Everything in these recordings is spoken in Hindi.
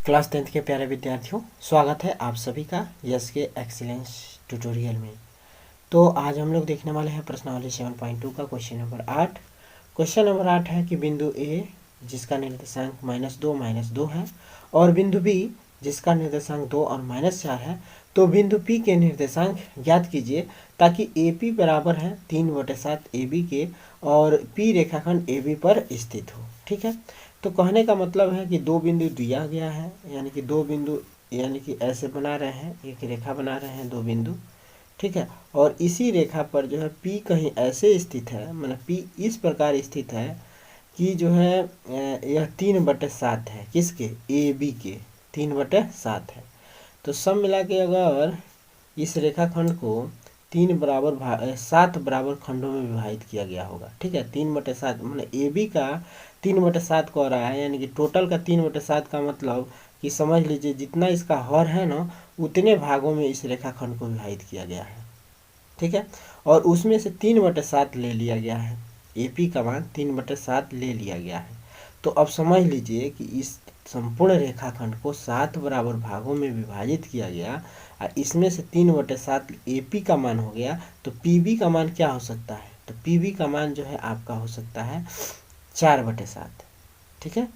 क्लास 10th के प्यारे विद्यार्थियों, स्वागत है आप सभी का यस के एक्सीलेंस ट्यूटोरियल में। तो आज हम लोग देखने वाले हैं प्रश्नावली 7.2 का क्वेश्चन नंबर 8। क्वेश्चन नंबर 8 है कि बिंदु ए जिसका निर्देशांक -2 है और बिंदु बी जिसका निर्देशांक 2 और -4 है, तो बिंदु पी के निर्देशांक ज्ञात कीजिए ताकि ए पी बराबर है 3/7 ए बी के और पी रेखाखंड ए बी पर स्थित हो। ठीक है, तो कहने का मतलब है कि दो बिंदु दिया गया है, यानी कि दो बिंदु यानी कि ऐसे बना रहे हैं, एक रेखा बना रहे हैं दो बिंदु। ठीक है, और इसी रेखा पर जो है P कहीं ऐसे स्थित है, मतलब P इस प्रकार स्थित है कि जो है यह 3/7 है, किसके, ए बी के 3/7 है। तो सब मिला के अगर इस रेखाखंड को 7 बराबर खंडों में विभाजित किया गया होगा। ठीक है, 3/7 मतलब ए बी का 3/7 कह रहा है, यानी कि टोटल का 3/7 का मतलब कि समझ लीजिए जितना इसका हर है ना, उतने भागों में इस रेखाखंड को विभाजित किया गया है। ठीक है, और उसमें से 3/7 ले लिया गया है, ए पी का मान 3/7 ले लिया गया है। तो अब समझ लीजिए कि इस संपूर्ण रेखाखंड को 7 बराबर भागों में विभाजित किया गया और इसमें से 3/7 ए पी का मान हो गया, तो पी बी का मान क्या हो सकता है, तो पी बी का मान जो है आपका हो सकता है 4/7। ठीक है,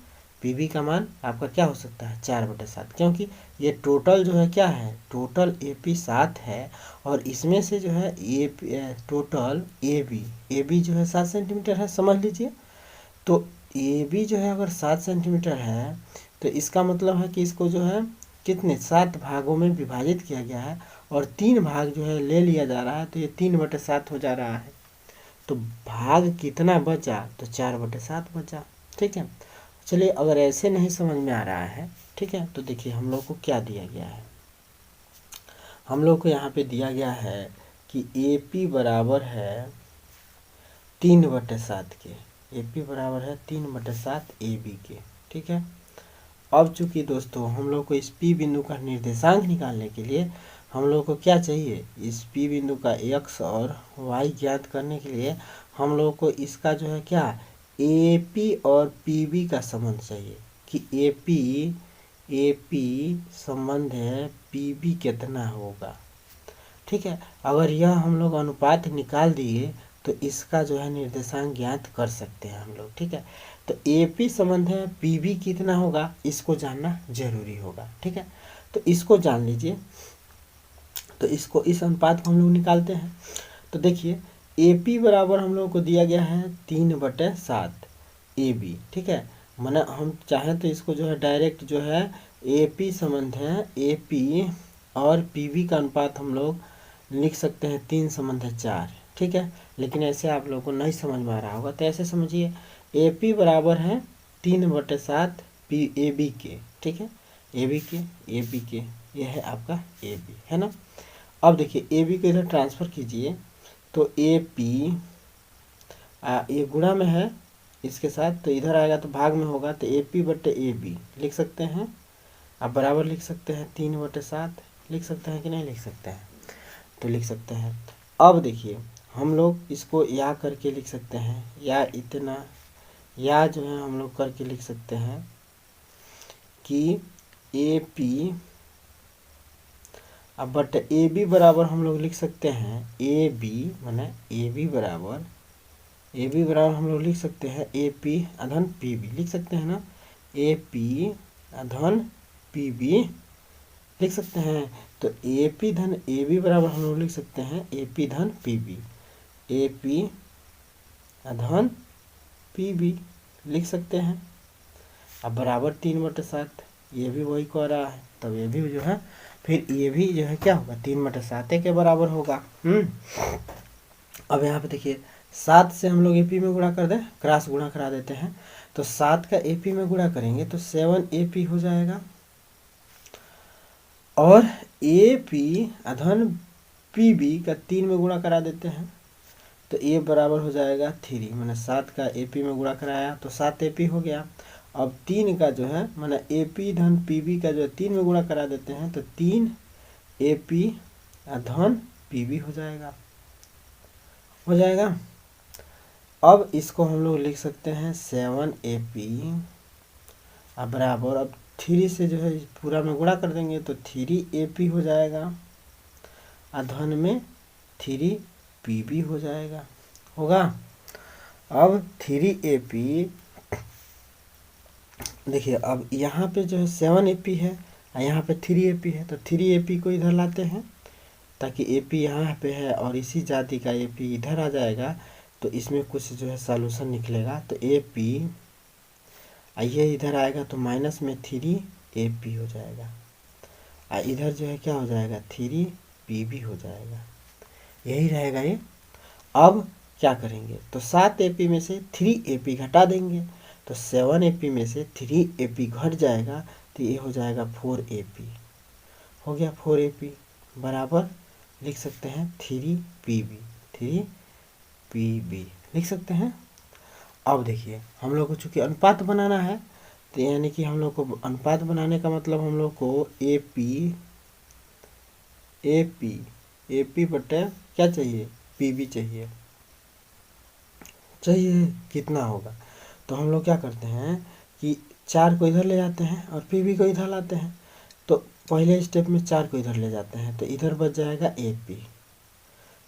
पी बी का मान आपका क्या हो सकता है 4/7, क्योंकि ये टोटल जो है क्या है, टोटल ए पी 7 है और इसमें से जो है टोटल ए बी जो है 7 सेंटीमीटर है, समझ लीजिए। तो ए बी जो है अगर 7 सेंटीमीटर है, तो इसका मतलब है कि इसको जो है कितने 7 भागों में विभाजित किया गया है और 3 भाग जो है ले लिया जा रहा है, तो ये 3/7 हो जा रहा है। तो भाग कितना बचा, तो 4/7 बचा। ठीक है, चलिए अगर ऐसे नहीं समझ में आ रहा है, ठीक है, तो देखिए हम लोग को क्या दिया गया है। हम लोग को यहाँ पे दिया गया है कि ए पी बराबर है 3/7 के, ए पी बराबर है 3/7 ए बी के। ठीक है, अब चूंकि दोस्तों हम लोग को इस पी बिंदु का निर्देशांक निकालने के लिए हम लोग को क्या चाहिए, इस पी बिंदु का एक्स और वाई ज्ञात करने के लिए हम लोग को इसका जो है क्या, ए पी और पी बी का संबंध चाहिए कि ए पी संबंध है पी बी कितना होगा। ठीक है, अगर यह हम लोग अनुपात निकाल दिए तो इसका जो है निर्देशांक ज्ञात कर सकते हैं हम लोग। ठीक है, तो ए पी संबंध है पी बी कितना होगा, इसको जानना जरूरी होगा। ठीक है, तो इसको जान लीजिए, तो इसको इस अनुपात को हम लोग निकालते हैं। तो देखिए ए पी बराबर हम लोग को दिया गया है 3/7 ए बी। ठीक है, माना हम चाहें तो इसको जो है डायरेक्ट जो है ए पी संबंध है ए पी और पी बी का अनुपात हम लोग लिख सकते हैं 3 संबंध है 4। ठीक है, लेकिन ऐसे आप लोगों को नहीं समझ में आ रहा होगा, तो ऐसे समझिए ए पी बराबर है 3/7 पी ए बी के। ठीक है, ए बी के ये है आपका ए बी, है ना। अब देखिए ए बी को इधर ट्रांसफ़र कीजिए, तो ए पी ये गुणा में है इसके साथ, तो इधर आएगा तो भाग में होगा, तो ए पी बटे ए बी लिख सकते हैं। आप बराबर लिख सकते हैं 3/7 लिख सकते हैं कि नहीं लिख सकते हैं, तो लिख सकते हैं। अब देखिए हम लोग इसको या करके लिख सकते हैं, या इतना या जो है हम लोग करके लिख सकते हैं कि ए पी अब बट ए बी बराबर हम लोग लिख सकते हैं ए बी, माने ए बी बराबर हम लोग लिख सकते हैं ए पी अधन पी बी लिख सकते हैं ना, ए पी अधन पी बी लिख सकते हैं। तो ए पी धन ए बी बराबर हम लोग लिख सकते हैं ए पी धन पी बी, ए पी अधन पी बी लिख सकते हैं। अब बराबर 3/7, ये भी वही कह रहा है, तब ये भी जो है फिर ये भी जो है क्या होगा 3/7 के बराबर होगा। अब यहाँ पे देखिए 7 से हम लोग ए पी में गुणा कर दें, क्रॉस गुणा करा देते हैं, तो 7 का ए पी में गुणा करेंगे तो 7 ए पी हो जाएगा और ए पी अधन पी बी का 3 में गुणा करा देते हैं, तो ए बराबर हो जाएगा 3, मैंने 7 का ए पी में गुणा कराया तो 7 ए पी हो गया। अब 3 का जो है मैंने ए पी धन पी बी का जो है 3 में गुणा करा देते हैं, तो 3 ए पी धन पी बी हो जाएगा। अब इसको हम लोग लिख सकते हैं 7 ए पी बराबर, अब 3 से जो है पूरा में गुणा कर देंगे तो 3AP हो जाएगा, और धन में 3PB हो जाएगा, होगा। अब 3AP देखिए, अब यहाँ पे जो है 7AP है और यहाँ पे 3AP है, तो 3AP को इधर लाते हैं ताकि AP यहाँ पे है और इसी जाति का AP इधर आ जाएगा, तो इसमें कुछ जो है सॉल्यूशन निकलेगा। तो AP ये इधर आएगा तो माइनस में 3AP हो जाएगा, और इधर जो है क्या हो जाएगा 3PB हो जाएगा, यही रहेगा ये। अब क्या करेंगे, तो 7AP में से 3AP घटा देंगे, तो 7AP में से 3AP घट जाएगा, तो ये हो जाएगा 4AP, हो गया 4AP बराबर लिख सकते हैं 3PB लिख सकते हैं। अब देखिए, हम लोग को चूँकि अनुपात बनाना है, तो यानी कि हम लोग को अनुपात बनाने का मतलब हम लोग को AP बटे क्या चाहिए, PB चाहिए कितना होगा। तो हम लोग क्या करते हैं कि 4 को इधर ले जाते हैं और PB को इधर लाते हैं। तो पहले स्टेप में 4 को इधर ले जाते हैं, तो इधर बच जाएगा AP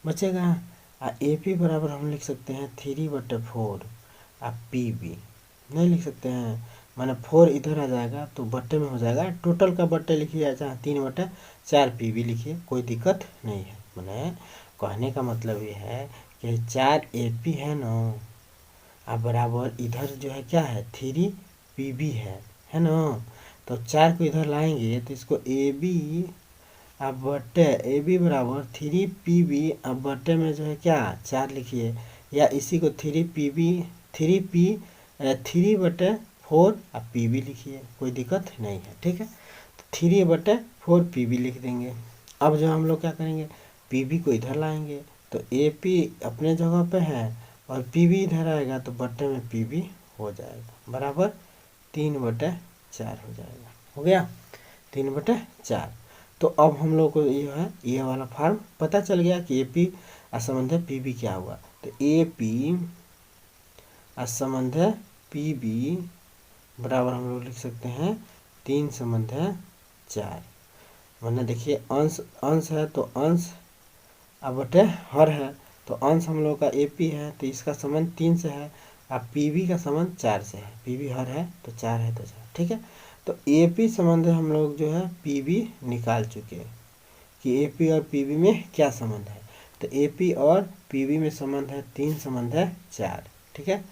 बचेगा, और AP बराबर हम लिख सकते हैं 3/4, और PB नहीं लिख सकते हैं, माने 4 इधर आ जाएगा तो बट्टे में हो जाएगा, टोटल का बट्टे लिखिए, चाहे 3/4 PB लिखिए, कोई दिक्कत नहीं है। मैंने कहने का मतलब ये है कि 4AP है ना, अब बराबर इधर जो है क्या है 3PB है ना, तो 4 को इधर लाएंगे तो इसको AB अब बट्टे AB बराबर 3PB, अब बट्टे में जो है क्या 4 लिखिए, या इसी को 3/4 अब PB लिखिए, कोई दिक्कत नहीं है, ठीक है। तो 3/4 PB लिख देंगे। अब जो हम लोग क्या करेंगे, PB को इधर लाएंगे, तो AP अपने जगह पे है और PB इधर आएगा, तो बट्टे में PB हो जाएगा, बराबर 3/4 हो जाएगा, हो गया 3/4। तो अब हम लोग को ये है, ये वाला फॉर्म पता चल गया कि AP असंबंध PB क्या हुआ। तो AP असंबंध PB बराबर हम लोग लिख सकते हैं 3/4। वरना देखिए अंश है तो अंश अब बटे हर है, तो अंश हम लोग का AP है तो इसका संबंध 3 से है, अब PB का संबंध 4 से है, PB हर है तो 4 है तो 4, ठीक है। तो AP संबंध हम लोग जो है PB निकाल चुके हैं कि AP और PB में क्या संबंध है। तो AP और PB में संबंध है 3/4, ठीक है।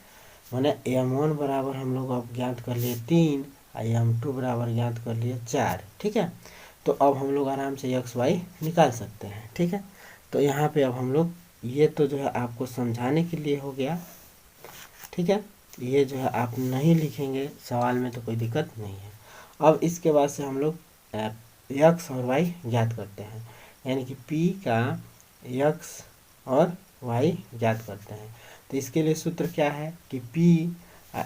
माने M1 बराबर हम लोग अब ज्ञात कर लिए 3 और M2 बराबर ज्ञात कर लिए 4, ठीक है। तो अब हम लोग आराम से XY निकाल सकते हैं, ठीक है। तो यहाँ पे अब हम लोग ये तो जो है आपको समझाने के लिए हो गया, ठीक है। ये जो है आप नहीं लिखेंगे सवाल में तो कोई दिक्कत नहीं है। अब इसके बाद से हम लोग x और y ज्ञात करते हैं, यानी कि P का x और y ज्ञात करते हैं। तो इसके लिए सूत्र क्या है कि P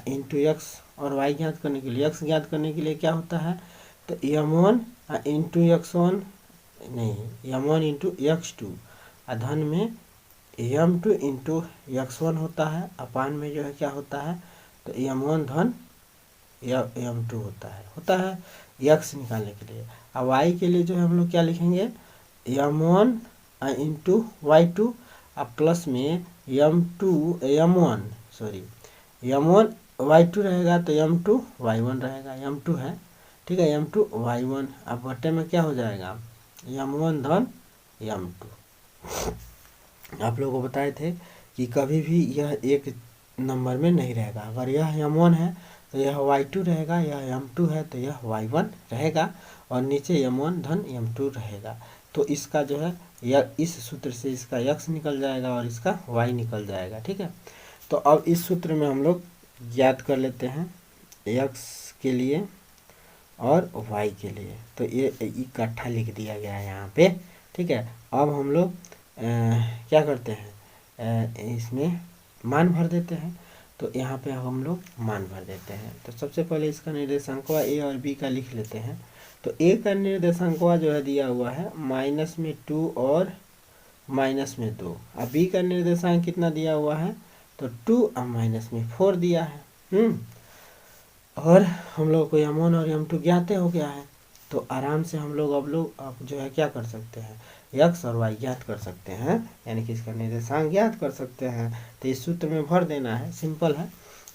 इंटू x और y ज्ञात करने के लिए, x ज्ञात करने के लिए क्या होता है, तो M1 इंटू x1 नहीं, M1 इंटू x2 धन में M2 इंटू x1 होता है, अपान में जो है क्या होता है, तो M1 धन M2 होता है x निकालने के लिए। अब y के लिए जो है हम लोग क्या लिखेंगे, M1 इंटू y2 अब प्लस में M1 y2 रहेगा तो M2 y1 रहेगा, M2 है, ठीक है, M2 y1 अब बटे में क्या हो जाएगा M1 धन M2। आप लोगों को बताए थे कि कभी भी यह एक नंबर में नहीं रहेगा, अगर यह M1 है तो यह y2 रहेगा, यह M2 है तो यह y1 रहेगा, और नीचे M1 धन M2 रहेगा। तो इसका जो है यह इस सूत्र से इसका x निकल जाएगा और इसका y निकल जाएगा, ठीक है। तो अब इस सूत्र में हम लोग ज्ञात कर लेते हैं x के लिए और y के लिए, तो ये इकट्ठा लिख दिया गया है यहाँ पे, ठीक है। अब हम लोग क्या करते हैं, इसमें मान भर देते हैं। तो यहाँ पे हम लोग मान भर देते हैं। तो सबसे पहले इसका निर्देशांक a और b का लिख लेते हैं। तो a का निर्देशांक जो है दिया हुआ है -2 और -2, अब b का निर्देशांक कितना दिया हुआ है, तो 2 और -4 दिया है। और हम लोग को m1 और m2 ज्ञात हो गया है, तो आराम से हम लोग अब जो है क्या कर सकते हैं, x और y ज्ञात कर सकते हैं, यानी कि इसका निर्देशांक ज्ञात कर सकते हैं। तो इस सूत्र में भर देना है, सिंपल है।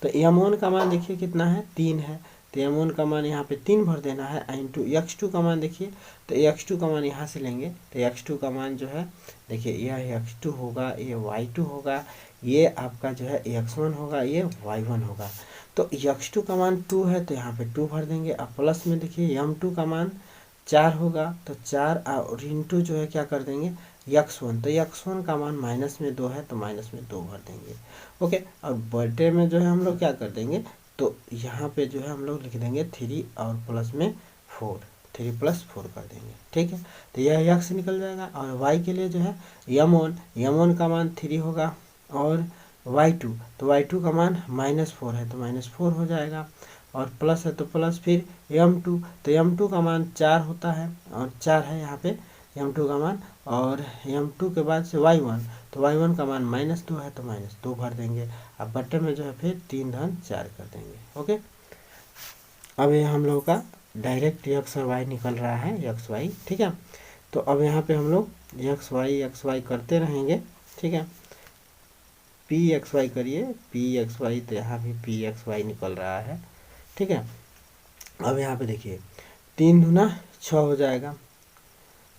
तो m1 का मान देखिए कितना है, 3 है, तो m1 का मान यहाँ पे 3 भर देना है। इंटू x2 का मान देखिए, तो x2 का मान यहाँ से लेंगे, तो x2 का मान जो है देखिए यह x2 होगा, ये y2 होगा, ये आपका जो है x1 होगा, ये y1 होगा। तो x2 का मान 2 है, तो यहाँ पे 2 भर देंगे। अब प्लस में देखिए m2 का मान 4 होगा, तो 4 और इंटू जो है क्या कर देंगे x1, तो x1 का मान माइनस में 2 है, तो माइनस में 2 भर देंगे। ओके, और बर्थडे में जो है हम लोग क्या कर देंगे, तो यहाँ पे जो है हम लोग लिख देंगे 3 और प्लस में 4, 3 + 4 कर देंगे, ठीक है। तो यह x निकल जाएगा। और y के लिए जो है m1 का मान 3 होगा, और y2, तो y2 का मान -4 है, तो -4 हो जाएगा। और प्लस है तो प्लस, फिर m2, तो m2 का मान 4 होता है, और 4 है यहाँ पे m2 का मान। और m2 के बाद से y1, तो y1 का मान -2 है, तो -2 भर देंगे। अब बट्टे में जो है फिर 3 धन 4 कर देंगे। ओके, अब ये हम लोग का डायरेक्ट x और y निकल रहा है, x y, ठीक है। तो अब यहाँ पे हम लोग x y करते रहेंगे, ठीक है। पी एक्स वाई करिए, पी एक्स वाई, तो यहाँ भी पी एक्स वाई निकल रहा है, ठीक है। अब यहाँ पे देखिए 3 दूना 6 हो जाएगा,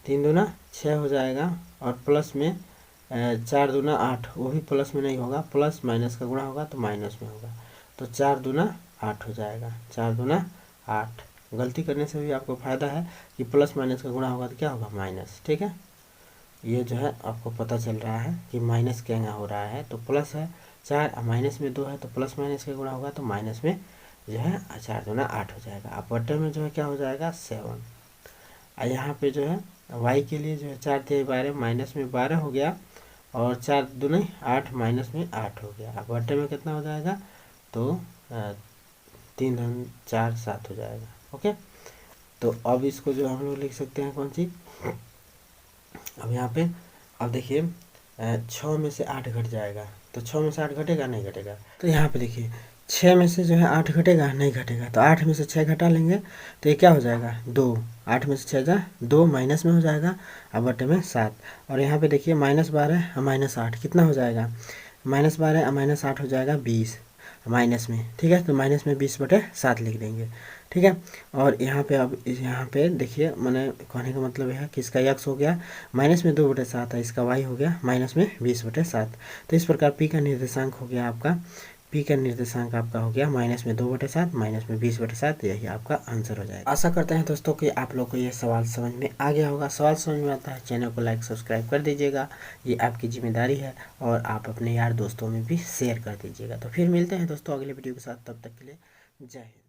3 दूना 6 हो जाएगा, और प्लस में 4 दूना 8, वो भी प्लस में नहीं होगा, प्लस माइनस का गुणा होगा तो माइनस में होगा, तो 4 दूना 8 हो जाएगा, 4 दूना 8। गलती करने से भी आपको फ़ायदा है कि प्लस माइनस का गुणा होगा तो क्या होगा, माइनस, ठीक है। ये जो है आपको पता चल रहा है कि माइनस क्या यहाँ हो रहा है, तो प्लस है 4, माइनस में 2 है, तो प्लस माइनस का गुणा होगा तो माइनस में जो है 4 दूना 8 हो जाएगा। अब बटे में जो है क्या हो जाएगा, 7। और यहाँ पे जो है y के लिए जो है 4 × 12, माइनस में 12 हो गया, और 4 दूनी 8, माइनस में 8 हो गया। अब बटे में कितना हो जाएगा, तो 3 धन 4 7 हो जाएगा। ओके, तो अब इसको जो हम लोग लिख सकते हैं कौन सी, अब यहाँ पे अब देखिए 6 में से 8 घट जाएगा, तो 6 में से 8 घटेगा, नहीं घटेगा। तो यहाँ पे देखिए 6 में से जो है 8 घटेगा, नहीं घटेगा, तो 8 में से 6 घटा लेंगे, तो ये क्या हो जाएगा, 2। 8 में से 6 जा 2, माइनस में हो जाएगा, अब बटे में 7। और यहाँ पे देखिए -12 और -8 कितना हो जाएगा, -12 और -8 हो जाएगा 20 माइनस में, ठीक है। तो माइनस में 20/7 लिख देंगे, ठीक है। और यहाँ पे अब यहाँ पे देखिए, मैंने कहने का मतलब है कि इसका x हो गया माइनस में 2/7 है, इसका y हो गया माइनस में 20/7। तो इस प्रकार p का निर्देशांक हो गया आपका, p का निर्देशांक आपका हो गया माइनस में 2/7, माइनस में 20/7। यही आपका आंसर हो जाएगा। आशा करते हैं दोस्तों कि आप लोग को ये सवाल समझ में आ गया होगा। सवाल समझ में आता है चैनल को लाइक सब्सक्राइब कर दीजिएगा, ये आपकी जिम्मेदारी है, और आप अपने यार दोस्तों में भी शेयर कर दीजिएगा। तो फिर मिलते हैं दोस्तों अगले वीडियो के साथ, तब तक के लिए जय हिंद।